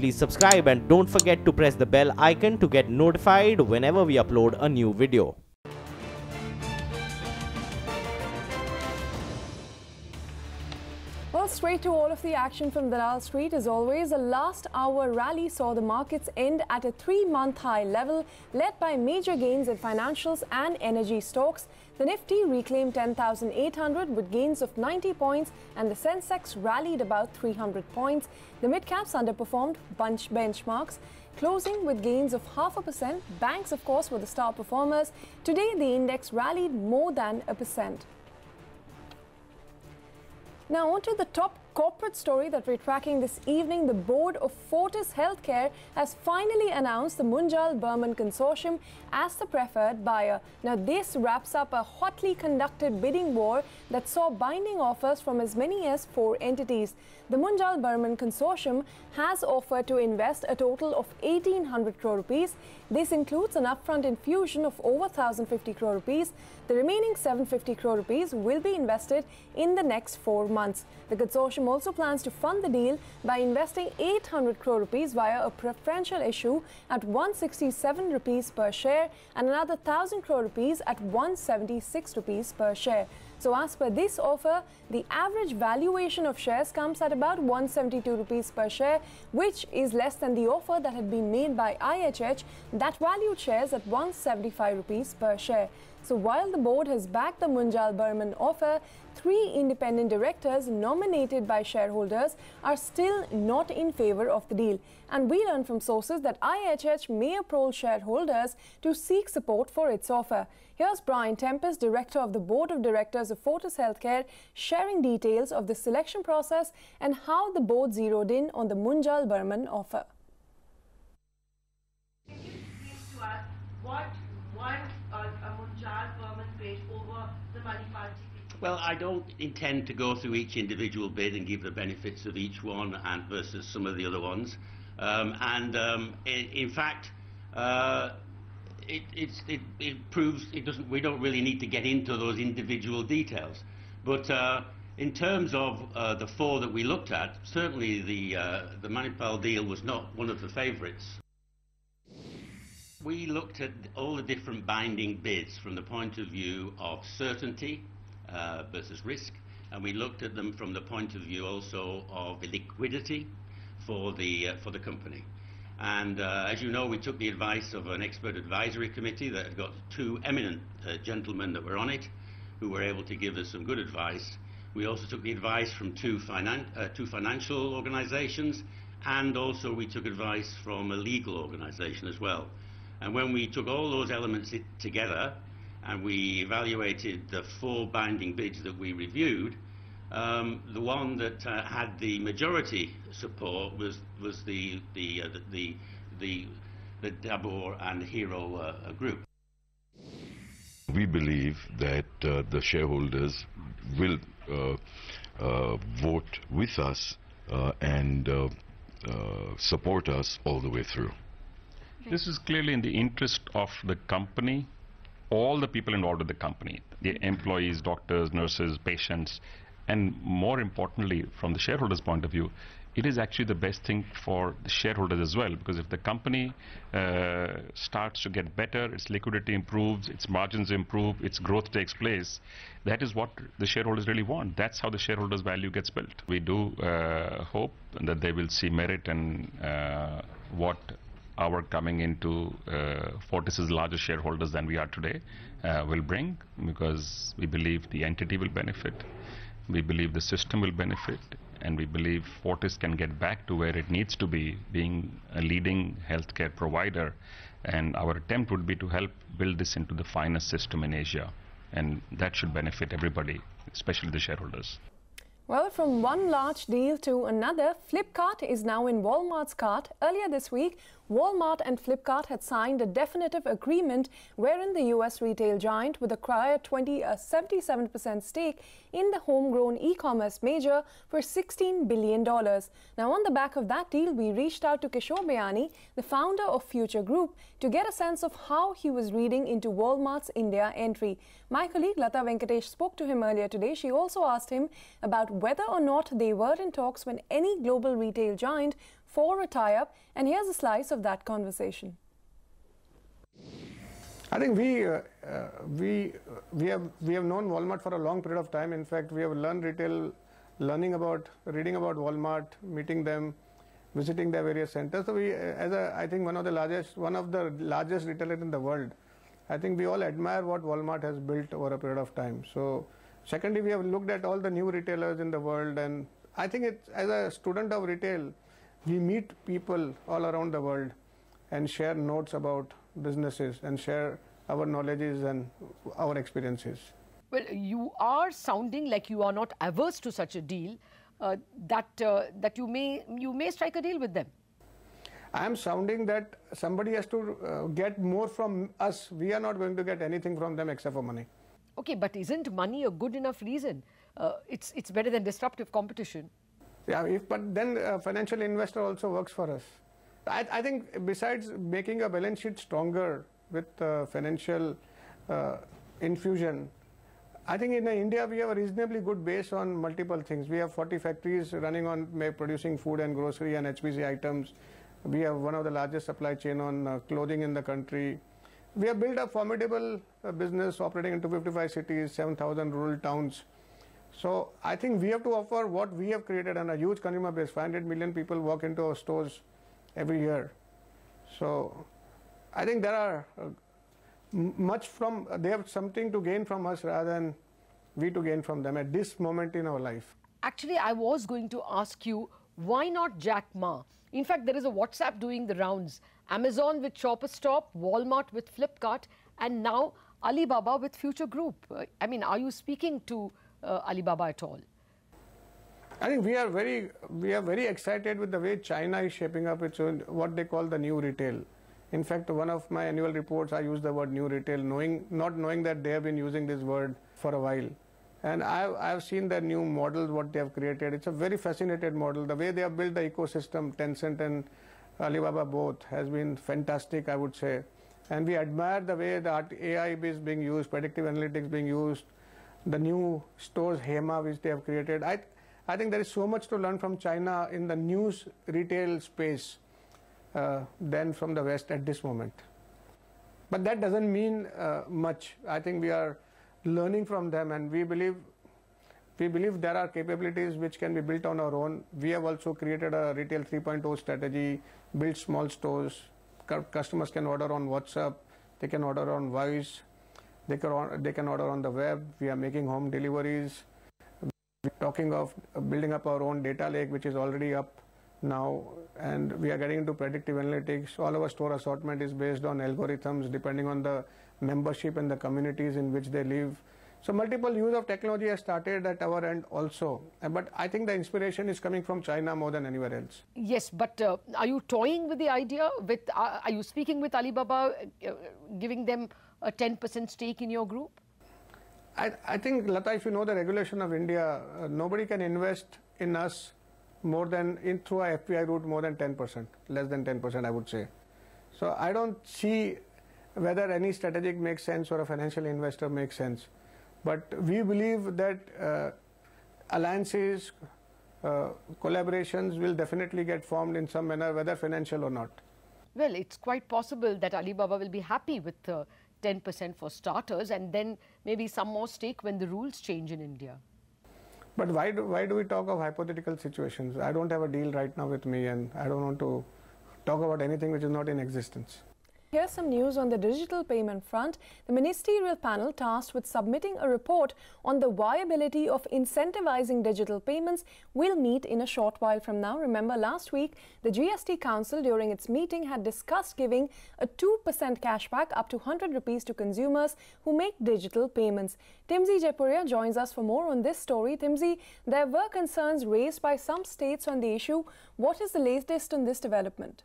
please subscribe and don't forget to press the bell icon to get notified whenever we upload a new video. Well, straight to all of the action from Dalal Street. As always, a last hour rally saw the markets end at a 3-month high level, led by major gains in financials and energy stocks. The Nifty reclaimed 10,800 with gains of 90 points and the Sensex rallied about 300 points. The mid-caps underperformed benchmarks, closing with gains of 0.5%. Banks, of course, were the star performers. Today, the index rallied more than 1%. Now on to the top corporate story that we're tracking this evening. The board of Fortis Healthcare has finally announced the Munjal-Burman consortium as the preferred buyer. Now this wraps up a hotly conducted bidding war that saw binding offers from as many as 4 entities. The Munjal-Burman consortium has offered to invest a total of 1,800 crore rupees. This includes an upfront infusion of over 1,050 crore rupees. The remaining 750 crore rupees will be invested in the next 4 months. The consortium also plans to fund the deal by investing 800 crore rupees via a preferential issue at 167 rupees per share and another 1,000 crore rupees at 176 rupees per share. So as per this offer, the average valuation of shares comes at about 172 rupees per share, which is less than the offer that had been made by IHH that valued shares at 175 rupees per share. So while the board has backed the Munjal-Burman offer, 3 independent directors nominated by shareholders are still not in favor of the deal. And we learn from sources that IHH may approach shareholders to seek support for its offer. Here's Brian Tempest, Director of the Board of Directors of Fortis Healthcare, sharing details of the selection process and how the board zeroed in on the Munjal-Burman offer. Can you explain to us what won a Munjal-Burman bid over the Manipalti? Well, I don't intend to go through each individual bid and give the benefits of each one and versus some of the other ones. In fact, it proves it doesn't. We don't really need to get into those individual details. But in terms of the 4 that we looked at, certainly the Manipal deal was not one of the favourites. We looked at all the different binding bids from the point of view of certainty versus risk, and we looked at them from the point of view also of liquidity for the company. And as you know, we took the advice of an expert advisory committee that had got 2 eminent gentlemen that were on it, who were able to give us some good advice. We also took the advice from 2 financial organizations, and also we took advice from a legal organization as well. And when we took all those elements together and we evaluated the 4 binding bids that we reviewed, the one that had the majority support was the Dabur and Hero group. We believe that the shareholders will vote with us and support us all the way through. This is clearly in the interest of the company, all the people involved with the company, the employees, doctors, nurses, patients, and more importantly, from the shareholders' point of view, it is actually the best thing for the shareholders as well, because if the company starts to get better, its liquidity improves, its margins improve, its growth takes place, that is what the shareholders really want. That's how the shareholders' value gets built. We do hope that they will see merit in what our coming into Fortis's larger shareholders than we are today will bring, because we believe the entity will benefit, we believe the system will benefit, and we believe Fortis can get back to where it needs to be, being a leading healthcare provider. And our attempt would be to help build this into the finest system in Asia, and that should benefit everybody, especially the shareholders. Well, from one large deal to another, Flipkart is now in Walmart's cart. Earlier this week, Walmart and Flipkart had signed a definitive agreement wherein the US retail giant would acquire a 77% stake in the homegrown e-commerce major for $16 billion. Now, on the back of that deal, we reached out to Kishore Bayani, the founder of Future Group, to get a sense of how he was reading into Walmart's India entry. My colleague Lata Venkatesh spoke to him earlier today. She also asked him about whether or not they were in talks when any global retail giant for a tie-up, and here's a slice of that conversation. I think we have known Walmart for a long period of time. In fact, we have learned retail, reading about Walmart, meeting them, visiting their various centers. So I think one of the largest retailers in the world. I think we all admire what Walmart has built over a period of time. So, secondly, we have looked at all the new retailers in the world, and I think as a student of retail, we meet people all around the world and share notes about businesses and share our knowledges and our experiences. Well, you are sounding like you are not averse to such a deal, that you may strike a deal with them. I am sounding that somebody has to get more from us. We are not going to get anything from them except for money. Okay, but isn't money a good enough reason? It's better than disruptive competition. Yeah, but then a financial investor also works for us. I think besides making a balance sheet stronger with financial infusion, I think in India we have a reasonably good base on multiple things. We have 40 factories running on producing food and grocery and HPC items. We have one of the largest supply chain on clothing in the country. We have built a formidable business operating in 255 cities, 7,000 rural towns. So I think we have to offer what we have created on a huge consumer base. 500 million people walk into our stores every year. So I think there are they have something to gain from us rather than we to gain from them at this moment in our life. Actually, I was going to ask you, why not Jack Ma? In fact, there is a WhatsApp doing the rounds. Amazon with Shopper Stop, Walmart with Flipkart, and now Alibaba with Future Group. I mean, are you speaking to Alibaba at all? I think we are very excited with the way China is shaping up its own, what they call the new retail. In fact, one of my annual reports, I use the word new retail, not knowing that they have been using this word for a while. And I've seen the new models, what they have created. It's a very fascinating model. The way they have built the ecosystem, Tencent and Alibaba both, has been fantastic, I would say. And we admire the way the AI is being used, predictive analytics being used, the new stores, Hema, which they have created. I think there is so much to learn from China in the news retail space than from the West at this moment. But that doesn't mean much. I think we are learning from them, and we believe there are capabilities which can be built on our own. We have also created a retail 3.0 strategy, built small stores. Customers can order on WhatsApp, they can order on voice, they can order on the web. We are making home deliveries. We're talking of building up our own data lake, which is already up now, and we are getting into predictive analytics. All our store assortment is based on algorithms depending on the membership and the communities in which they live. So multiple use of technology has started at our end also. But I think the inspiration is coming from China more than anywhere else. Yes, but are you toying with the idea? Are you speaking with Alibaba, giving them a 10% stake in your group? I think, Lata, if you know the regulation of India, nobody can invest in us more than through a FPI route more than 10%, less than 10%, I would say. So I don't see whether any strategic makes sense or a financial investor makes sense. But we believe that alliances, collaborations will definitely get formed in some manner, whether financial or not. Well, it's quite possible that Alibaba will be happy with 10% for starters, and then maybe some more stake when the rules change in India. But why do we talk of hypothetical situations? I don't have a deal right now with me, and I don't want to talk about anything which is not in existence. Here's some news on the digital payment front. The ministerial panel tasked with submitting a report on the viability of incentivizing digital payments will meet in a short while from now. Remember, last week, the GST Council during its meeting had discussed giving a 2% cashback up to 100 rupees to consumers who make digital payments. Timsy Jaipuria joins us for more on this story. Timsy, there were concerns raised by some states on the issue. What is the latest on this development?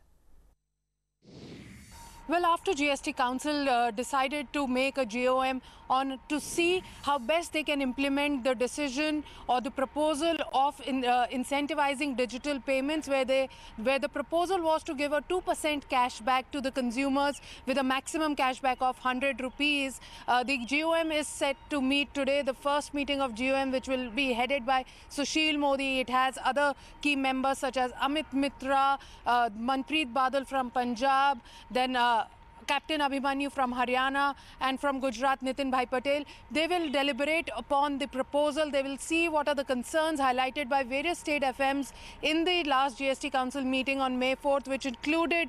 Well, after GST Council decided to make a GOM on to see how best they can implement the decision or the proposal of incentivizing digital payments, where the proposal was to give a 2% cash back to the consumers with a maximum cash back of 100 rupees. The GOM is set to meet today, the first meeting of GOM, which will be headed by Sushil Modi. It has other key members such as Amit Mitra, Manpreet Badal from Punjab, then Captain Abhimanyu from Haryana, and from Gujarat, Nitin Bhai Patel. They will deliberate upon the proposal. They will see what are the concerns highlighted by various state FMs in the last GST Council meeting on May 4th, which included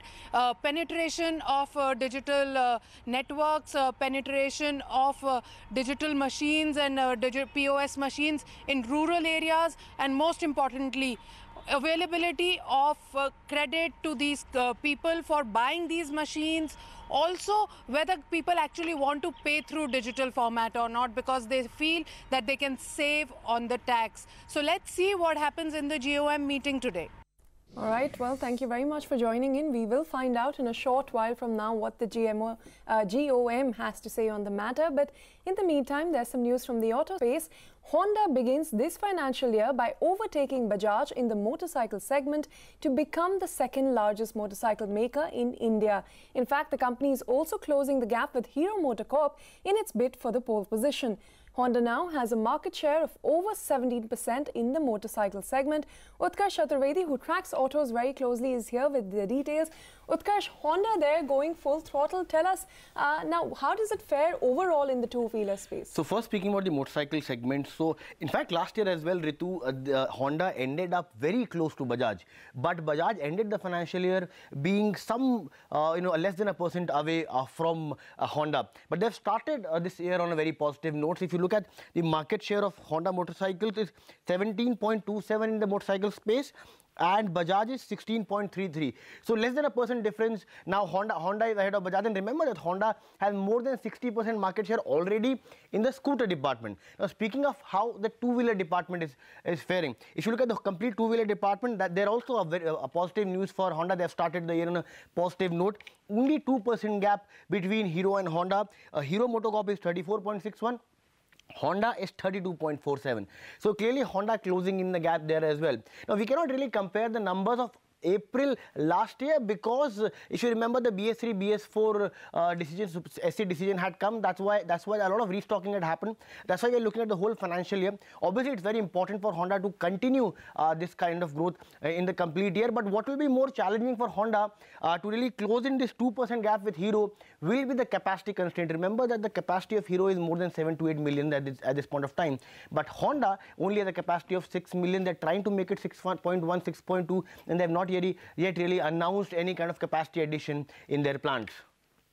penetration of digital networks, penetration of digital machines and digital POS machines in rural areas, and most importantly, availability of credit to these people for buying these machines. Also, whether people actually want to pay through digital format or not, because they feel that they can save on the tax. So let's see what happens in the GOM meeting today. All right, well, thank you very much for joining in. We will find out in a short while from now what the GOM has to say on the matter. But in the meantime, there's some news from the auto space. Honda begins this financial year by overtaking Bajaj in the motorcycle segment to become the second largest motorcycle maker in India. In fact, the company is also closing the gap with Hero MotoCorp in its bid for the pole position. Honda now has a market share of over 17% in the motorcycle segment. Utkarsh Chaturvedi, who tracks autos very closely, is here with the details. Utkarsh, Honda there going full throttle. Tell us now, how does it fare overall in the two-wheeler space? So first, speaking about the motorcycle segment, so in fact last year as well, Ritu, Honda ended up very close to Bajaj, but Bajaj ended the financial year being some less than 1% away from Honda. But they've started this year on a very positive note. So if you look at the market share of Honda motorcycles, is 17.27 in the motorcycle space, and Bajaj is 16.33. So less than 1% difference. Now Honda is ahead of Bajaj, and remember that Honda has more than 60% market share already in the scooter department. Now speaking of how the two-wheeler department is faring, if you look at the complete two-wheeler department, that they're also a positive news for Honda. They've started the year on a positive note. Only 2% gap between Hero and Honda. Hero MotoCorp is 34.61. Honda is 32.47. So clearly Honda closing in the gap there as well. Now we cannot really compare the numbers of April last year, because if you remember, the BS3, BS4 decisions, SC decision had come. That's why a lot of restocking had happened. That's why we're looking at the whole financial year. Obviously, it's very important for Honda to continue this kind of growth in the complete year. But what will be more challenging for Honda to really close in this 2% gap with Hero will be the capacity constraint. Remember that the capacity of Hero is more than 7 to 8 million at this point of time. But Honda only has a capacity of 6 million. They're trying to make it 6.1, 6.2, and they've not yet really announced any kind of capacity addition in their plants.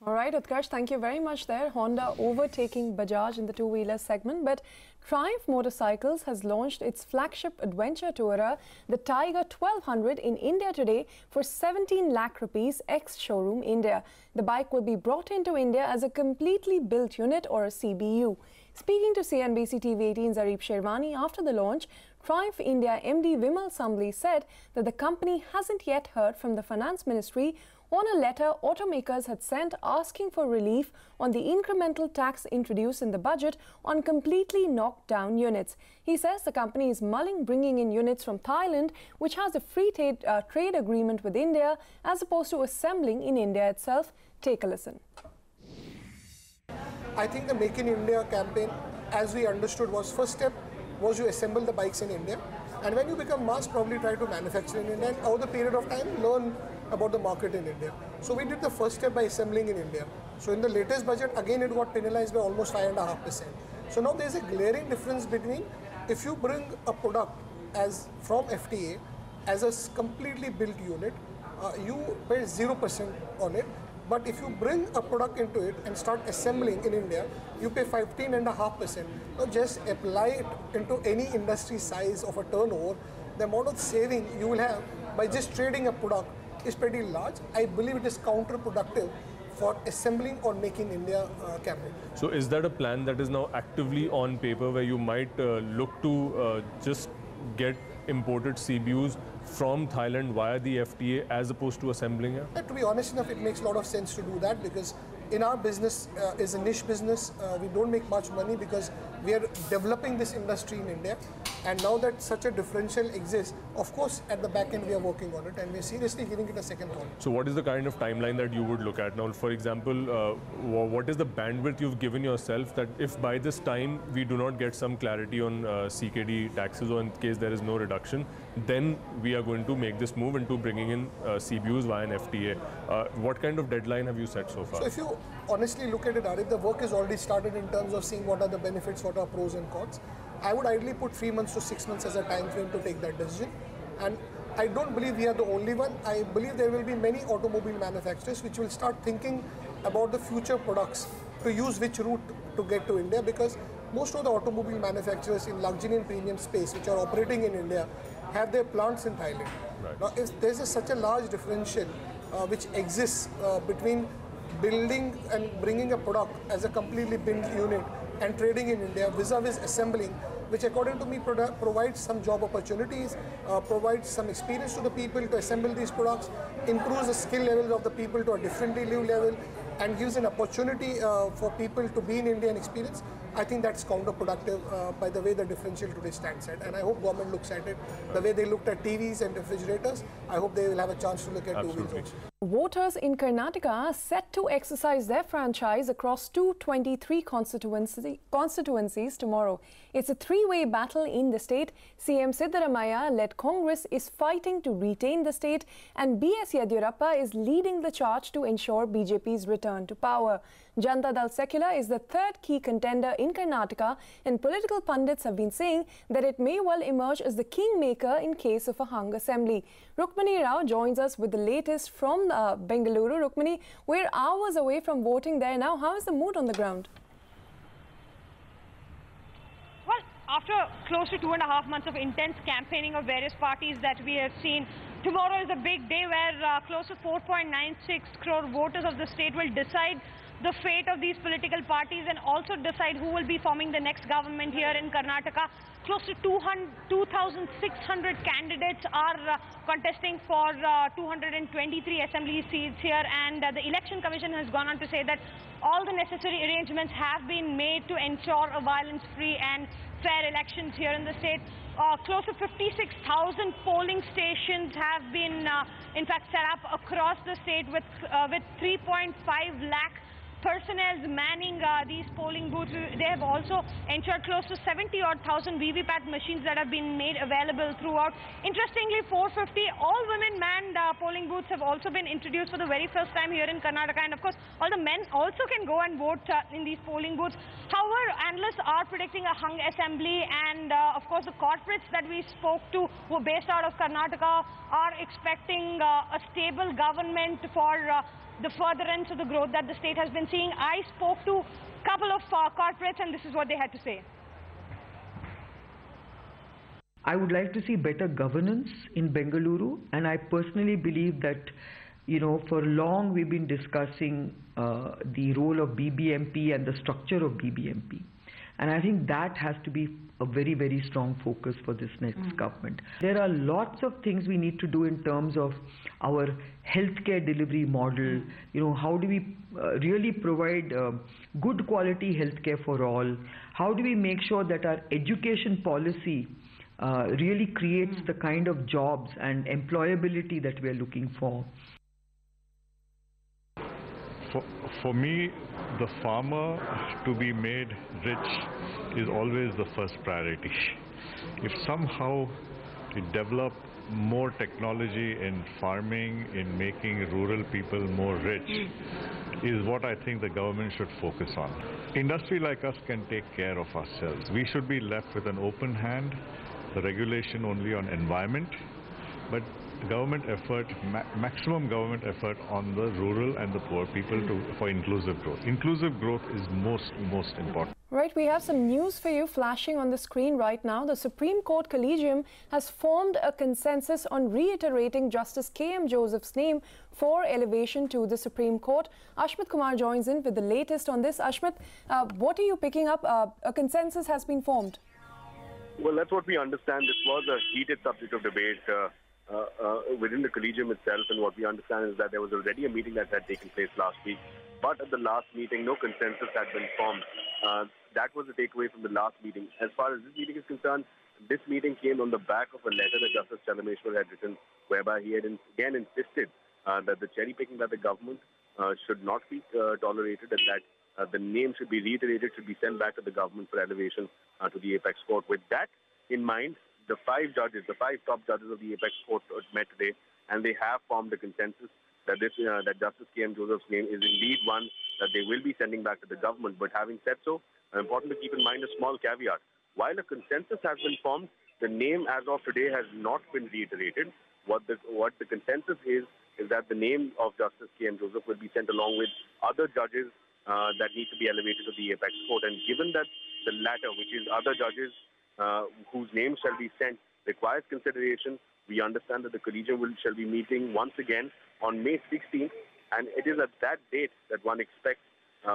All right, Utkarsh, thank you very much there. Honda overtaking Bajaj in the two-wheeler segment. But Triumph Motorcycles has launched its flagship adventure tourer, the Tiger 1200, in India today for 17 lakh rupees ex-showroom India. The bike will be brought into India as a completely built unit, or a CBU. Speaking to CNBC TV18's Arif Sherwani after the launch, Triumph India MD Vimal Sambli said that the company hasn't yet heard from the Finance Ministry on a letter automakers had sent asking for relief on the incremental tax introduced in the budget on completely knocked down units. He says the company is mulling bringing in units from Thailand, which has a free trade agreement with India, as opposed to assembling in India itself. Take a listen. I think the Make in India campaign, as we understood, was first step was you assemble the bikes in India, and when you become mass, probably try to manufacture in India, and over the period of time learn about the market in India. So we did the first step by assembling in India. So in the latest budget, again it got penalized by almost 5.5%. So now there is a glaring difference between if you bring a product as from FTA as a completely built unit, you pay 0% on it. But if you bring a product into it and start assembling in India, you pay 15.5%. Now just apply it into any industry size of a turnover, the amount of saving you will have by just trading a product is pretty large. I believe it is counterproductive for assembling or making India campaign. So is that a plan that is now actively on paper, where you might look to just get imported CBUs from Thailand via the FTA as opposed to assembling here? To be honest enough, it makes a lot of sense to do that because in our business is a niche business. We don't make much money because we are developing this industry in India. And now that such a differential exists, of course, at the back end we are working on it and we're seriously giving it a second thought. So what is the kind of timeline that you would look at? Now, for example, what is the bandwidth you've given yourself that if by this time we do not get some clarity on CKD taxes or in case there is no reduction, then we are going to make this move into bringing in CBUs via an FTA. What kind of deadline have you set so far? So if you honestly look at it, Arif, the work has already started in terms of seeing what are the benefits, what are pros and cons. I would ideally put 3 months to 6 months as a time frame to take that decision. And I don't believe we are the only one. I believe there will be many automobile manufacturers which will start thinking about the future products to use which route to get to India, because most of the automobile manufacturers in luxury and premium space which are operating in India have their plants in Thailand. Right. Now, if there's such a large differential which exists between building and bringing a product as a completely built unit and trading in India vis-a-vis assembling, which according to me provides some job opportunities, provides some experience to the people to assemble these products, improves the skill levels of the people to a differently new level, and gives an opportunity for people to be in India and experience. I think that's counterproductive by the way the differential today stands at. And I hope government looks at it the way they looked at TVs and refrigerators. I hope they will have a chance to look at two-wheels also. Voters in Karnataka are set to exercise their franchise across 223 constituencies tomorrow. It's a three-way battle in the state. CM Siddaramaiah-led Congress is fighting to retain the state, and B.S. Yediyurappa is leading the charge to ensure BJP's return to power. Janata Dal Secular is the third key contender in Karnataka, and political pundits have been saying that it may well emerge as the kingmaker in case of a hung assembly. Rukmini Rao joins us with the latest from Bengaluru. Rukmini, we're hours away from voting there now. How is the mood on the ground? Well, after close to 2.5 months of intense campaigning of various parties that we have seen, tomorrow is a big day where close to 4.96 crore voters of the state will decide the fate of these political parties and also decide who will be forming the next government here in Karnataka. Close to 2,600 candidates are contesting for 223 assembly seats here, and the Election Commission has gone on to say that all the necessary arrangements have been made to ensure a violence-free and fair elections here in the state. Close to 56,000 polling stations have been, in fact, set up across the state with 3.5 lakh personnel manning these polling booths. They have also ensured close to 70,000 VVPAT machines that have been made available throughout. Interestingly, 450 all-women manned polling booths have also been introduced for the very first time here in Karnataka, and of course all the men also can go and vote in these polling booths. However, analysts are predicting a hung assembly, and of course the corporates that we spoke to who are based out of Karnataka are expecting a stable government for the furtherance of the growth that the state has been seeing. I spoke to a couple of corporates, and this is what they had to say. I would like to see better governance in Bengaluru, and I personally believe that, you know, for long we've been discussing the role of BBMP and the structure of BBMP. And I think that has to be a very, very strong focus for this next government. There are lots of things we need to do in terms of our healthcare delivery model. You know, how do we really provide good quality healthcare for all? How do we make sure that our education policy really creates the kind of jobs and employability that we are looking for? For me, the farmer to be made rich is always the first priority. If somehow we develop more technology in farming, in making rural people more rich, is what I think the government should focus on. Industry like us can take care of ourselves. We should be left with an open hand, the regulation only on environment, but government effort, maximum government effort on the rural and the poor people for inclusive growth. Inclusive growth is most important. Right, we have some news for you flashing on the screen right now. The Supreme Court Collegium has formed a consensus on reiterating Justice K.M. Joseph's name for elevation to the Supreme Court. Ashmit Kumar joins in with the latest on this. Ashmit, what are you picking up? A consensus has been formed. Well, that's what we understand. This was a heated subject of debate within the collegium itself, and what we understand is that there was already a meeting that had taken place last week, but at the last meeting, no consensus had been formed. That was the takeaway from the last meeting. As far as this meeting is concerned, this meeting came on the back of a letter that Justice Chalameshwar had written, whereby he had again insisted that the cherry picking by the government should not be tolerated, and that the name should be reiterated, should be sent back to the government for elevation to the Apex Court. With that in mind, the five top judges of the Apex Court met today, and they have formed a consensus that that Justice K.M. Joseph's name is indeed one that they will be sending back to the government. But having said so, important to keep in mind a small caveat. While a consensus has been formed, the name as of today has not been reiterated. What the consensus is that the name of Justice K.M. Joseph will be sent along with other judges that need to be elevated to the Apex Court. And given that the latter, which is other judges whose names shall be sent, requires consideration, we understand that the collegium shall be meeting once again on May 16th, and it is at that date that one expects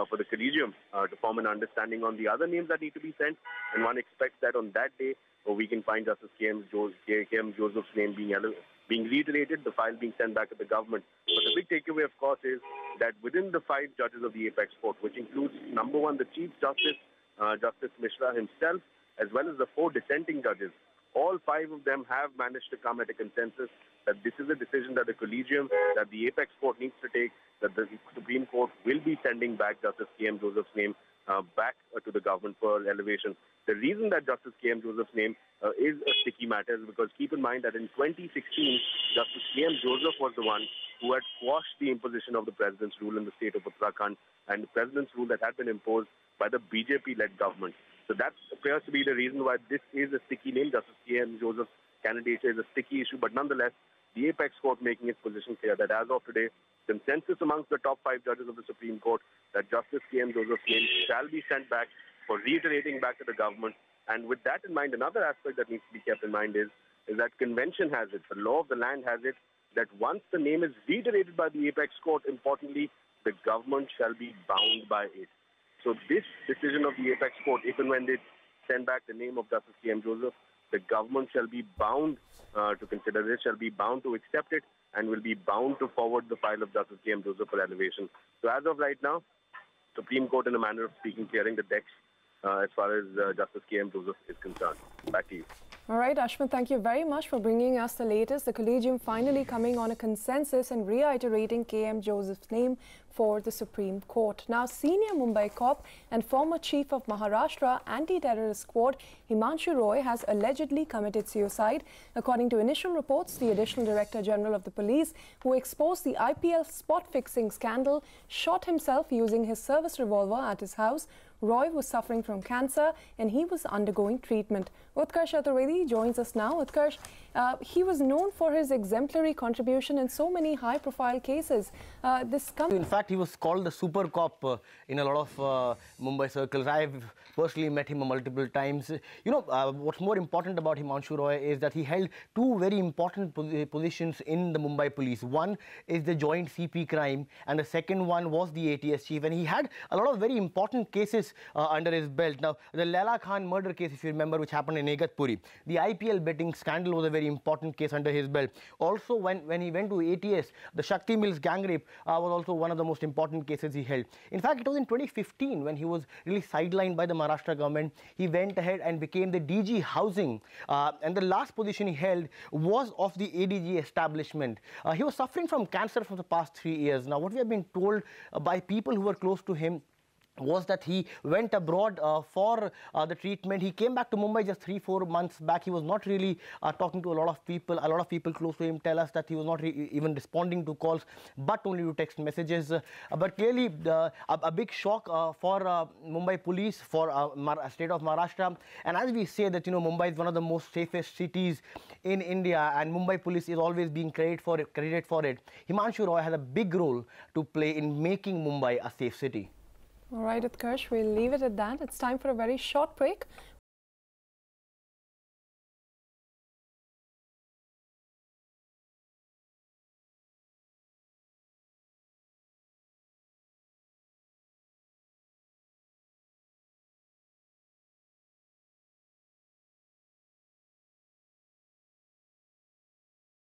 for the collegium to form an understanding on the other names that need to be sent, and one expects that on that day we can find Justice K.M. Joseph's name being reiterated, the file being sent back to the government. But the big takeaway, of course, is that within the five judges of the Apex Court, which includes, number one, the Chief Justice, Justice Mishra himself, as well as the four dissenting judges, all five of them have managed to come at a consensus that this is a decision that the collegium, that the Apex Court needs to take, that the Supreme Court will be sending back Justice K.M. Joseph's name back to the government for elevation. The reason that Justice K.M. Joseph's name is a sticky matter is because keep in mind that in 2016, Justice K.M. Joseph was the one who had quashed the imposition of the President's rule in the state of Uttarakhand, and the President's rule that had been imposed by the BJP-led government. So that appears to be the reason why this is a sticky name. Justice K.M. Joseph's candidature is a sticky issue, but nonetheless, the Apex Court making its position clear that as of today, consensus amongst the top five judges of the Supreme Court that Justice K.M. Joseph's name shall be sent back for reiterating back to the government. And with that in mind, another aspect that needs to be kept in mind is that convention has it, the law of the land has it, that once the name is reiterated by the Apex Court, importantly, the government shall be bound by it. So this decision of the Apex Court, even when they send back the name of Justice K.M. Joseph, the government shall be bound to consider this, shall be bound to accept it, and will be bound to forward the file of Justice K.M. Joseph for elevation. So as of right now, Supreme Court, in a manner of speaking, clearing the decks as far as Justice K.M. Joseph is concerned. Back to you. All right, Ashwin, thank you very much for bringing us the latest. The collegium finally coming on a consensus and reiterating K.M. Joseph's name for the Supreme Court. Now, senior Mumbai cop and former chief of Maharashtra anti-terrorist squad Himanshu Roy has allegedly committed suicide. According to initial reports, the Additional Director General of the Police, who exposed the IPL spot-fixing scandal, shot himself using his service revolver at his house. Roy was suffering from cancer and he was undergoing treatment. Utkarsh Chaturvedi joins us now. Utkarsh, he was known for his exemplary contribution in so many high-profile cases. In fact, he was called the super cop in a lot of Mumbai circles. I've personally met him multiple times. You know, what's more important about Himanshu Roy is that he held two very important positions in the Mumbai police. One is the joint CP crime, and the second one was the ATS chief. And he had a lot of very important cases under his belt. Now, the Laila Khan murder case, if you remember, which happened in Igatpuri. The IPL betting scandal was a very important case under his belt. Also, when he went to ATS, the Shakti Mills gang rape was also one of the most important cases he held. In fact, it was in 2015 when he was really sidelined by the Maharashtra government. He went ahead and became the DG Housing. And the last position he held was of the ADG establishment. He was suffering from cancer for the past 3 years. Now, what we have been told by people who were close to him was that he went abroad for the treatment. He came back to Mumbai just 3-4 months back. He was not really talking to a lot of people. A lot of people close to him tell us that he was not even responding to calls, but only to text messages. But clearly, a big shock for Mumbai police, for state of Maharashtra. And as we say that, you know, Mumbai is one of the most safest cities in India, and Mumbai police is always being credited for it. Himanshu Roy has a big role to play in making Mumbai a safe city. All right, Utkarsh, we'll leave it at that. It's time for a very short break.